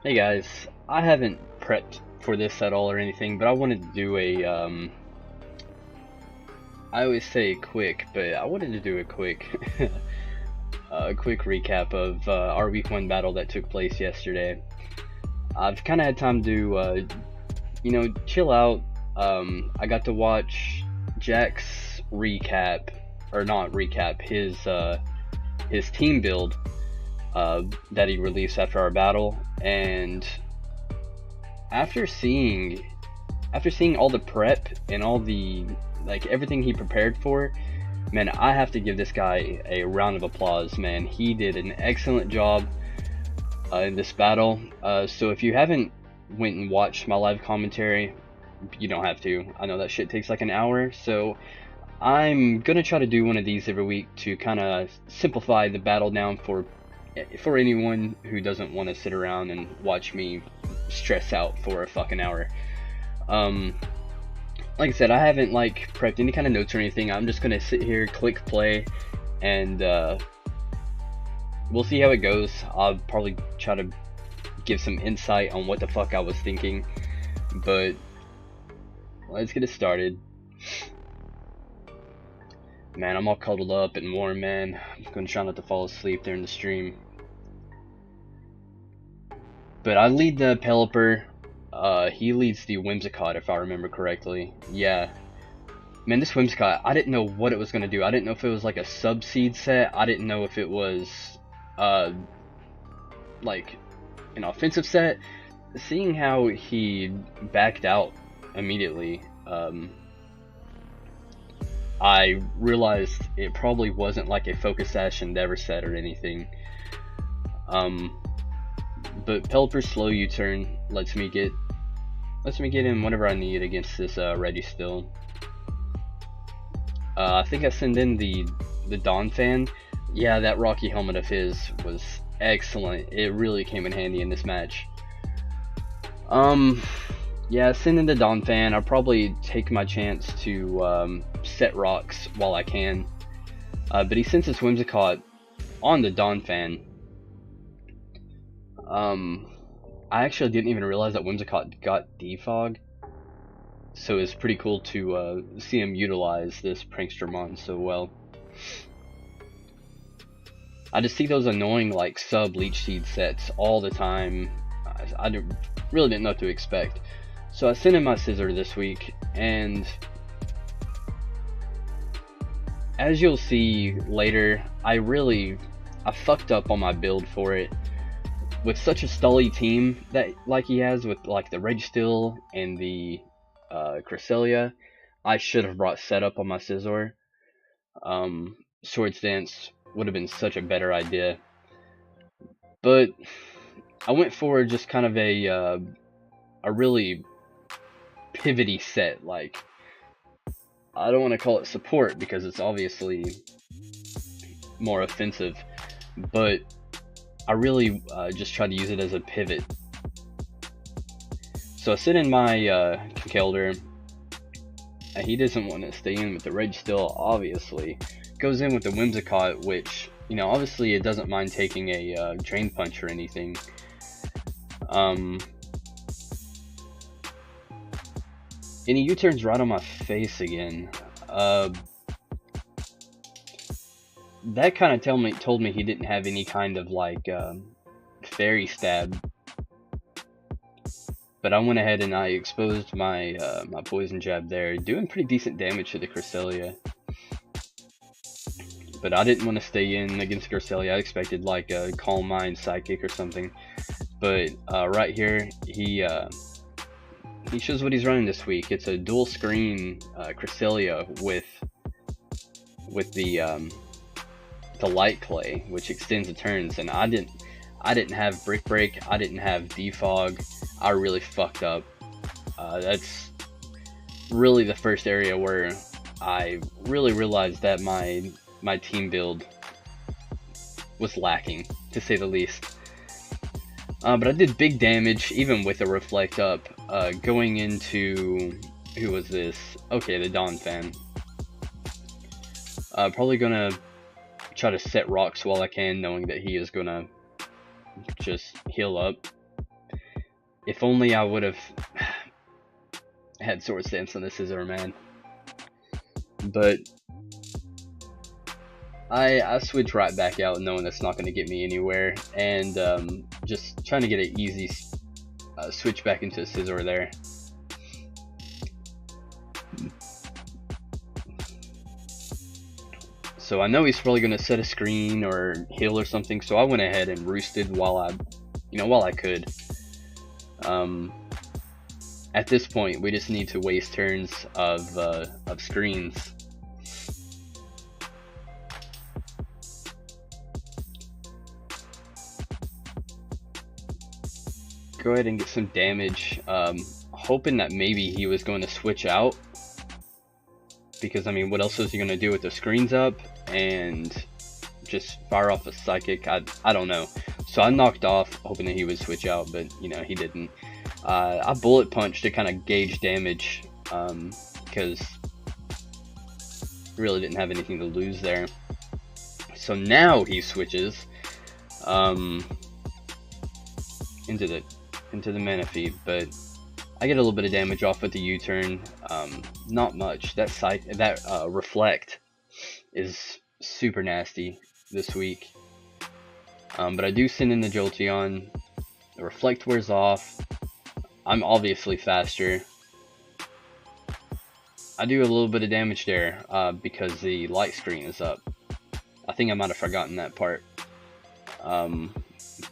Hey guys, I haven't prepped for this at all or anything, but I wanted to do I always say quick, but I wanted to do a quick, a quick recap of our week 1 battle that took place yesterday. I've kind of had time to, chill out. I got to watch Jack's recap, or not recap, his team build, that he released after our battle, and after seeing all the prep and all the everything he prepared for, man, I have to give this guy a round of applause. Man, he did an excellent job in this battle. So if you haven't went and watched my live commentary, you don't have to. I know that shit takes like an hour, so I'm gonna try to do one of these every week to kind of simplify the battle down for anyone who doesn't want to sit around and watch me stress out for a fucking hour. Um, like I said, I haven't prepped any kind of notes or anything. I'm just gonna sit here, click play, and we'll see how it goes. I'll probably try to give some insight on what the fuck I was thinking, but let's get it started. Man, I'm all cuddled up and warm, man. I'm gonna try not to fall asleep during the stream. But I lead the Pelipper. He leads the Whimsicott, if I remember correctly. Yeah. Man, this Whimsicott, I didn't know what it was gonna do. I didn't know if it was like a sub-seed set. I didn't know if it was, like, an offensive set. Seeing how he backed out immediately, I realized it probably wasn't like a Focus Sash Endeavor set or anything. But Pelipper's slow U-turn lets me get in whenever I need against this Registill. I think I send in the Dawn Fan. Yeah, that Rocky helmet of his was excellent. It really came in handy in this match. Yeah, send in the Dawn Fan. I'll probably take my chance to set rocks while I can. But he sends his Whimsicott on the Dawn Fan. I actually didn't even realize that Whimsicott got defog, so it's pretty cool to see him utilize this Prankstermon so well. I just see those annoying sub Leech Seed sets all the time. I really didn't know what to expect. So I sent in my Scizor this week, and as you'll see later, I fucked up on my build for it. With such a stally team that he has with the Registeel and the Cresselia, I should have brought setup on my Scizor. Swords Dance would have been such a better idea, but I went for just kind of a really pivoty set. I don't want to call it support because it's obviously more offensive, but I really just try to use it as a pivot. So I sit in my Conkeldurr. He doesn't want to stay in with the Registeel, obviously. Goes in with the Whimsicott, which, obviously it doesn't mind taking a Drain Punch or anything. And he U-turns right on my face again. That kind of told me he didn't have any kind of Fairy Stab. But I went ahead and I exposed my my Poison Jab there, doing pretty decent damage to the Cresselia. But I didn't want to stay in against Cresselia. I expected a Calm Mind Psychic or something. But right here, he shows what he's running this week. It's a dual screen Cresselia with the Light Clay, which extends the turns, and I didn't have Brick Break, I didn't have Defog. I really fucked up. That's really the first area where I really realized that my team build was lacking, to say the least. But I did big damage, even with a Reflect Up, going into, who was this? Okay, the Dawn Fan. Probably gonna try to set rocks while I can, knowing that he is gonna just heal up. If only I would have had sword stance on the scissor, man. But I switch right back out knowing that's not going to get me anywhere, and just trying to get an easy switch back into scissor there. So I know he's probably going to set a screen or heal or something, so I went ahead and roosted while I could. At this point, we just need to waste turns of screens. Go ahead and get some damage, hoping that maybe he was going to switch out, because I mean, what else is he going to do with the screens up and just fire off a psychic? I don't know. So I knocked off hoping that he would switch out, but you know, he didn't. I bullet punched to kind of gauge damage, because really didn't have anything to lose there. So now he switches into the mana feed, but I get a little bit of damage off with the U-turn. Not much. That reflect is super nasty this week. But I do send in the Jolteon. The reflect wears off. I'm obviously faster. I do a little bit of damage there because the light screen is up. I think I might have forgotten that part.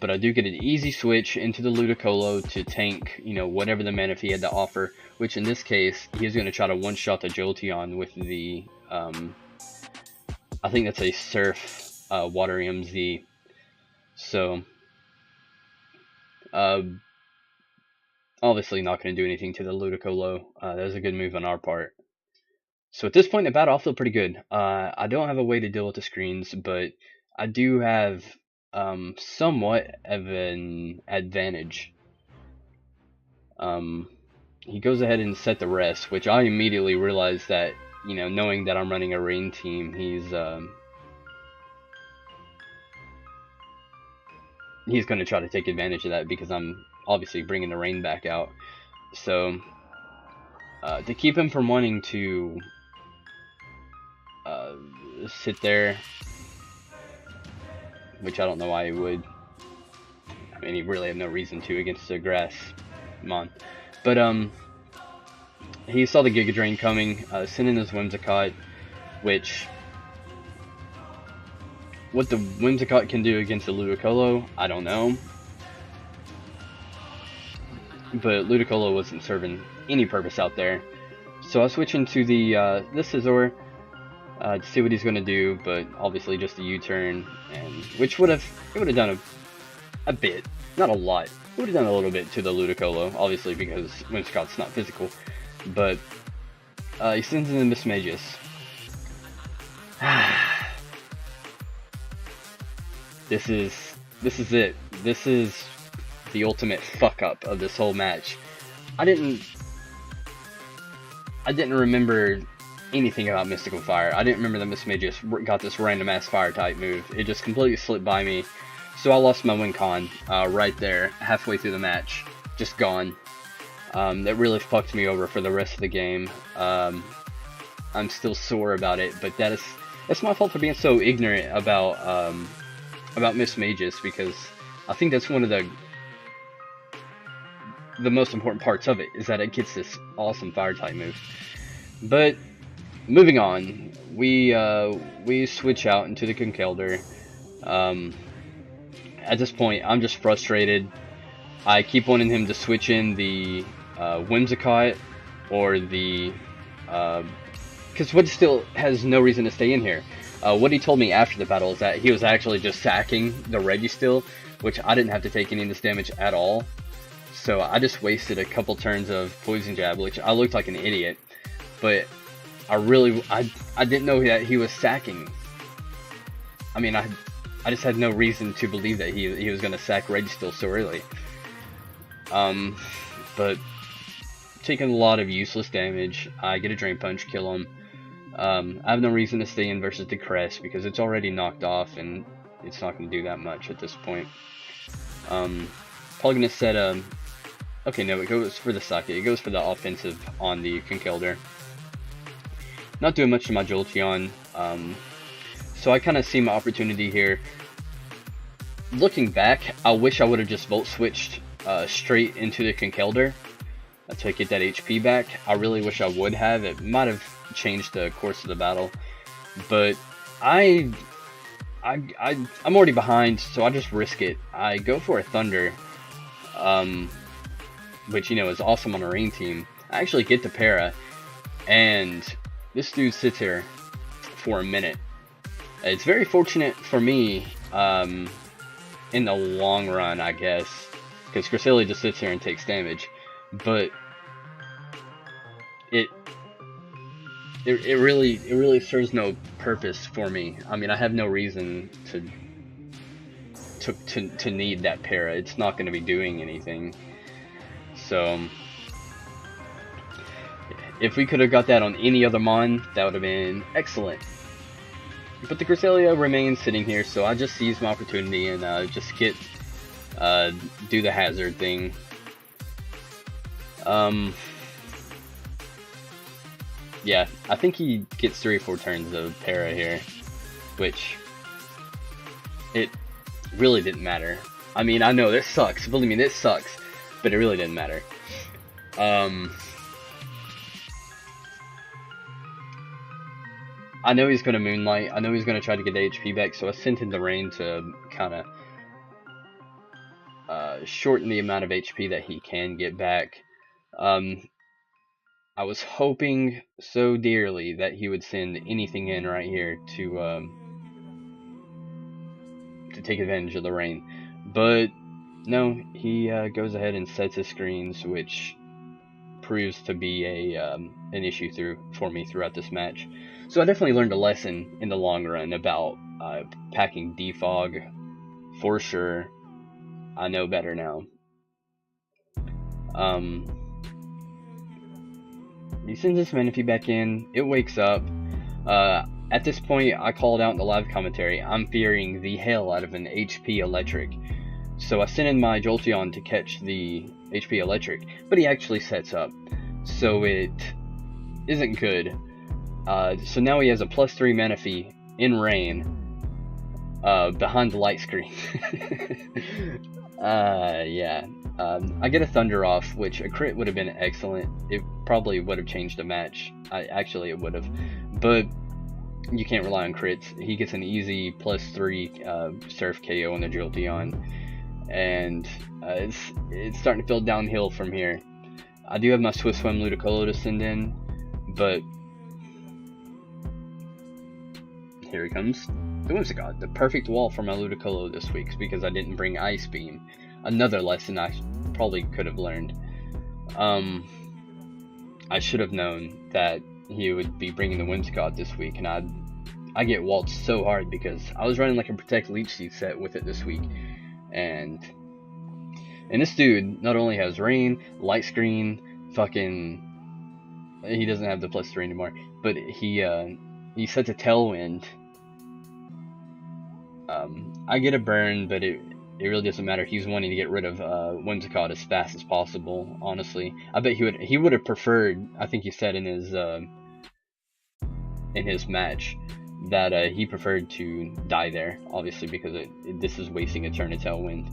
But I do get an easy switch into the Ludicolo to tank, you know, whatever the mana he had to offer, which in this case, he is going to try to one-shot the Jolteon with the, I think that's a Surf Water MZ. So, obviously not going to do anything to the Ludicolo. That was a good move on our part. So at this point in the battle, I feel pretty good. I don't have a way to deal with the screens, but I do have somewhat of an advantage. He goes ahead and set the rest, which I immediately realized that, you know, knowing that I'm running a rain team, he's going to try to take advantage of that because I'm obviously bringing the rain back out. So to keep him from wanting to sit there, which I don't know why he would. I mean, he really had no reason to against the grass mon. But he saw the Giga Drain coming, sent in his Whimsicott, which what the Whimsicott can do against the Ludicolo, I don't know. But Ludicolo wasn't serving any purpose out there. So I switch into the Scizor to see what he's going to do, but obviously just a U-turn, and which would have done a bit, not a lot. It would have done a little bit to the Ludicolo, obviously because Whimsicott's not physical. But he sends in the Mismagius. This is it. This is the ultimate fuck up of this whole match. I didn't remember anything about Mystical Fire. I didn't remember that Mismagius got this random ass fire type move. It just completely slipped by me. So I lost my win con right there, halfway through the match. Just gone. That really fucked me over for the rest of the game. I'm still sore about it, but that's my fault for being so ignorant about Mismagius, because I think that's one of the most important parts of it, is that it gets this awesome fire type move. But moving on, we switch out into the Conkeldurr. At this point, I'm just frustrated. I keep wanting him to switch in the Whimsicott or the because Wood still has no reason to stay in here. What he told me after the battle is that he was actually just sacking the Registeel, which I didn't have to take any of this damage at all. So I just wasted a couple turns of Poison Jab, which I looked like an idiot. But I didn't know that he was sacking. I mean, I just had no reason to believe that he was going to sack Registeel so early. But taking a lot of useless damage. I get a Drain Punch, kill him. I have no reason to stay in versus the Crest because it's already knocked off and it's not going to do that much at this point. Probably going to set a Okay, no, it goes for the socket. It goes for the offensive on the Conkeldurr. Not doing much to my Jolteon. So I kind of see my opportunity here. Looking back, I wish I would have just Volt Switched straight into the Conkeldurr to get that HP back. I really wish I would have. It might have changed the course of the battle. But I'm already behind, so I just risk it. I go for a Thunder, which, you know, is awesome on a rain team. I actually get the Para, and this dude sits here for a minute. It's very fortunate for me in the long run, I guess, because Cresselia just sits here and takes damage. But it really serves no purpose for me. I mean, I have no reason to need that Para. It's not going to be doing anything. So if we could have got that on any other Mon, that would have been excellent. But the Cresselia remains sitting here, so I just seize my opportunity and just do the hazard thing. Yeah, I think he gets 3 or 4 turns of Para here, which it really didn't matter. I mean, I know this sucks. Believe me, this sucks, but it really didn't matter. I know he's going to Moonlight. I know he's going to try to get the HP back, so I sent in the Rain to kind of shorten the amount of HP that he can get back. I was hoping so dearly that he would send anything in right here to take advantage of the Rain. But no, he goes ahead and sets his screens, which proves to be an issue for me throughout this match. So I definitely learned a lesson in the long run about packing defog for sure. I know better now. He sends this Manaphy back in. It wakes up. At this point, I called out in the live commentary, I'm fearing the hell out of an HP Electric. So I sent in my Jolteon to catch the HP Electric, but he actually sets up. So it isn't good. So now he has a +3 Manaphy in Rain behind the light screen. Yeah. I get a Thunder off, which a crit would have been excellent. It probably would have changed the match. Actually, it would have. But you can't rely on crits. He gets an easy +3 Surf KO on the Jolteon. And it's starting to feel downhill from here. I do have my Swift Swim Ludicolo to send in, but here he comes. The Whimsicott, the perfect wall for my Ludicolo this week, because I didn't bring Ice Beam. Another lesson I probably could have learned. I should have known that he would be bringing the Whimsicott this week, and I get waltzed so hard because I was running like a Protect Leech Seed set with it this week, and this dude not only has Rain, Light Screen, he doesn't have the +3 anymore, but he sets a Tailwind. I get a burn, but it really doesn't matter. He's wanting to get rid of Whimsicott as fast as possible, honestly. I bet he would have preferred, I think he said in his match, that he preferred to die there, obviously, because this is wasting a turn of Tailwind.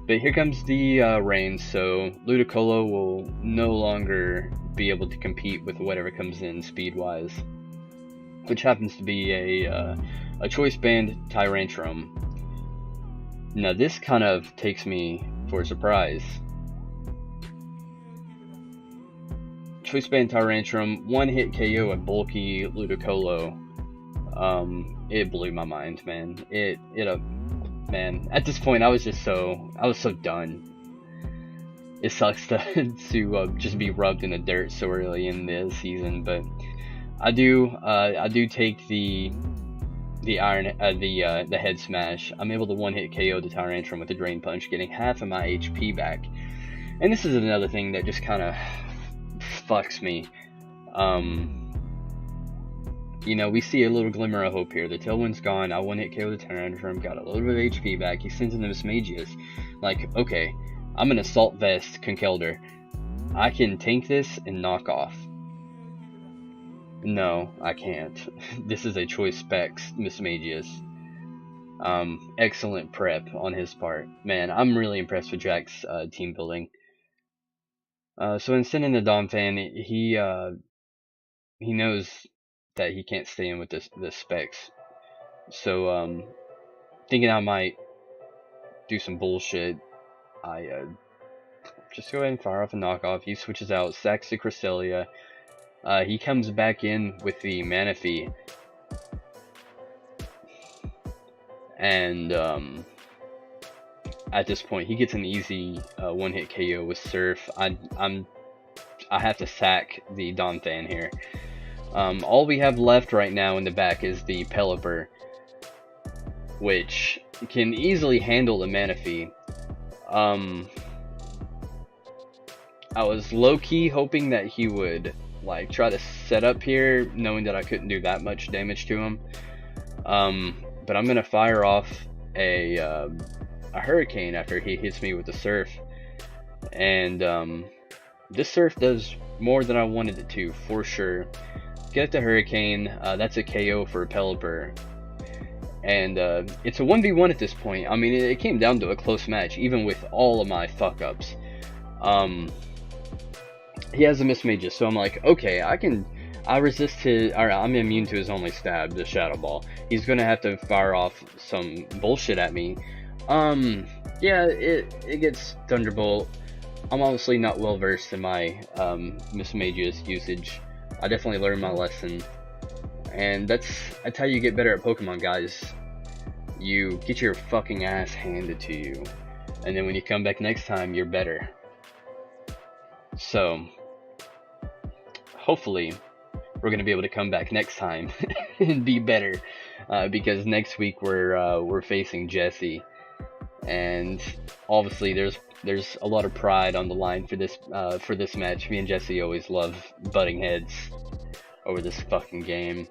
But here comes the Rain, so Ludicolo will no longer be able to compete with whatever comes in speed-wise, which happens to be a Choice Band Tyrantrum. Now this kind of takes me for a surprise. Choice Band Tyrantrum, 1-hit KO at bulky Ludicolo. It blew my mind, man. Man, at this point I was so done. It sucks to just be rubbed in the dirt so early in the season, but I do take the head smash. I'm able to 1-hit KO the Tyrantrum with the Drain Punch, getting half of my HP back. And this is another thing that just kind of fucks me. You know, we see a little glimmer of hope here. The Tailwind's gone. I 1-hit KO the Tyrantrum, got a little bit of HP back. He sends in the Mismagius. Like, okay, I'm an assault vest Conkelder. I can tank this and knock off. No, I can't. This is a choice specs Mismagius. Excellent prep on his part. Man, I'm really impressed with Jack's team building. So in sending the Dom fan, he knows that he can't stay in with the specs. So thinking I might do some bullshit, I just go ahead and fire off a knockoff. He switches out, sacks the Cresselia. He comes back in with the Manaphy. And at this point, he gets an easy one-hit KO with Surf. I have to sack the Donphan here. All we have left right now in the back is the Pelipper, which can easily handle the Manaphy. I was low-key hoping that he would like try to set up here, knowing that I couldn't do that much damage to him. But I'm gonna fire off a Hurricane after he hits me with the Surf, and this Surf does more than I wanted it to, for sure. Get the Hurricane. That's a KO for Pelipper. And it's a 1v1 at this point. I mean, it came down to a close match, even with all of my fuck-ups. He has a Mismagius, so I'm like, okay, I resist his, or I'm immune to his only stab, the Shadow Ball. He's gonna have to fire off some bullshit at me. Yeah, it gets Thunderbolt. I'm obviously not well versed in my Mismagius usage. I definitely learned my lesson. And that's how you get better at Pokemon, guys. You get your fucking ass handed to you, and then when you come back next time, you're better. So, hopefully, we're gonna be able to come back next time and be better, because next week we're facing Jesse, and obviously there's a lot of pride on the line for this match. Me and Jesse always love butting heads over this fucking game.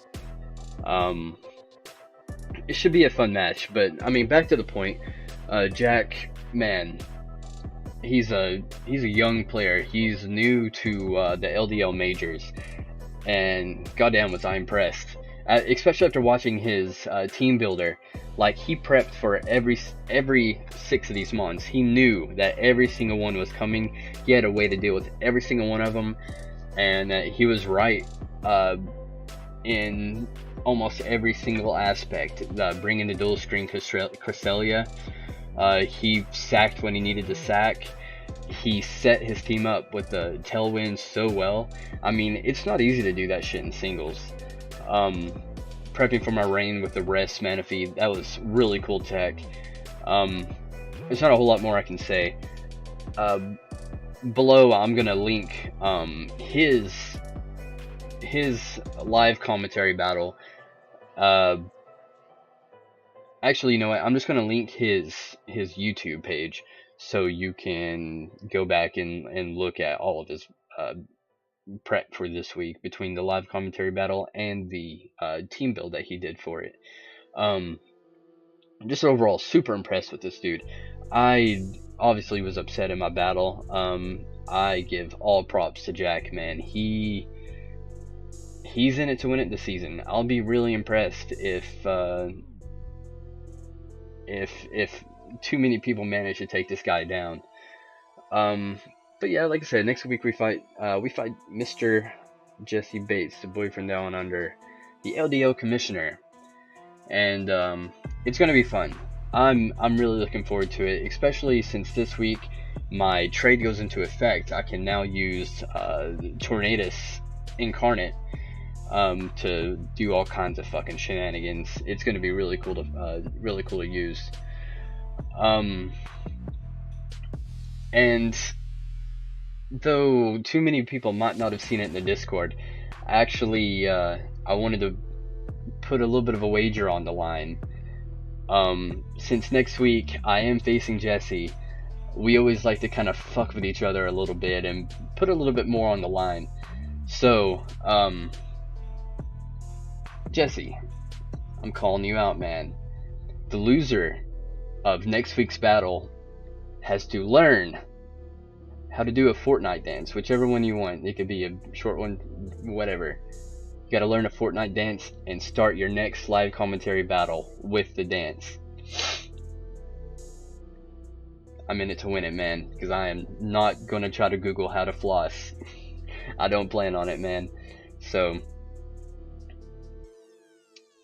It should be a fun match, but I mean, back to the point. Jack, man, he's a young player. He's new to the LDL majors, and goddamn was I impressed. Especially after watching his team builder. Like, he prepped for every 6 of these months. He knew that every single one was coming. He had a way to deal with every single one of them, and he was right in almost every single aspect. Bringing the dual screen Cresselia, he sacked when he needed to sack. He set his team up with the tailwind so well. I mean, it's not easy to do that shit in singles. Prepping for my rain with the rest Manaphy, that was really cool tech. There's not a whole lot more I can say. Below, I'm gonna link his live commentary battle. Actually, you know what? I'm just gonna link his YouTube page, so you can go back and look at all of his prep for this week between the live commentary battle and the team build that he did for it. Just overall super impressed with this dude. I obviously was upset in my battle. I give all props to Jack, man. He's in it to win it this season. I'll be really impressed if too many people manage to take this guy down. But yeah, like I said, next week we fight Mr. Jesse Bates, the boy from Down Under, the LDL commissioner, and it's gonna be fun. I'm really looking forward to it, especially since this week my trade goes into effect. I can now use Tornadus Incarnate to do all kinds of fucking shenanigans. It's gonna be really cool to use. And though too many people might not have seen it in the Discord, actually I wanted to put a little bit of a wager on the line. Since next week I am facing Jesse, we always like to kind of fuck with each other a little bit and put a little bit more on the line. So, Jesse, I'm calling you out, man. The loser of next week's battle has to learn how to do a Fortnite dance, whichever one you want. It could be a short one, whatever. You gotta learn a Fortnite dance and start your next live commentary battle with the dance. I'm in it to win it, man, because I am not gonna try to Google how to floss. I don't plan on it, man. So,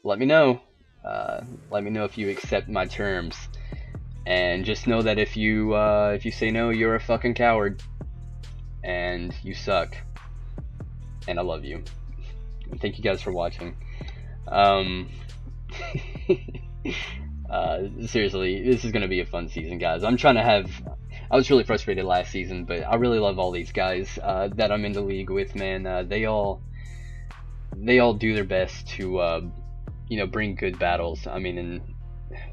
let me know. Let me know if you accept my terms. And just know that if you say no, you're a fucking coward. And you suck. And I love you. Thank you guys for watching. Seriously, this is gonna be a fun season, guys. I was really frustrated last season, but I really love all these guys that I'm in the league with, man. They all do their best to bring good battles. I mean, and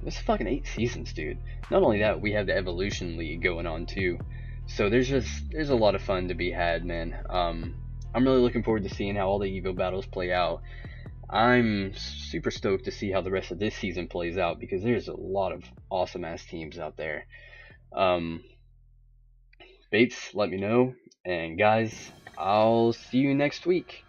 it's fucking 8 seasons, dude. Not only that, we have the Evolution League going on too. So there's a lot of fun to be had, man. I'm really looking forward to seeing how all the Evo battles play out. I'm super stoked to see how the rest of this season plays out, because there's a lot of awesome ass teams out there. Bates, let me know, and guys, I'll see you next week.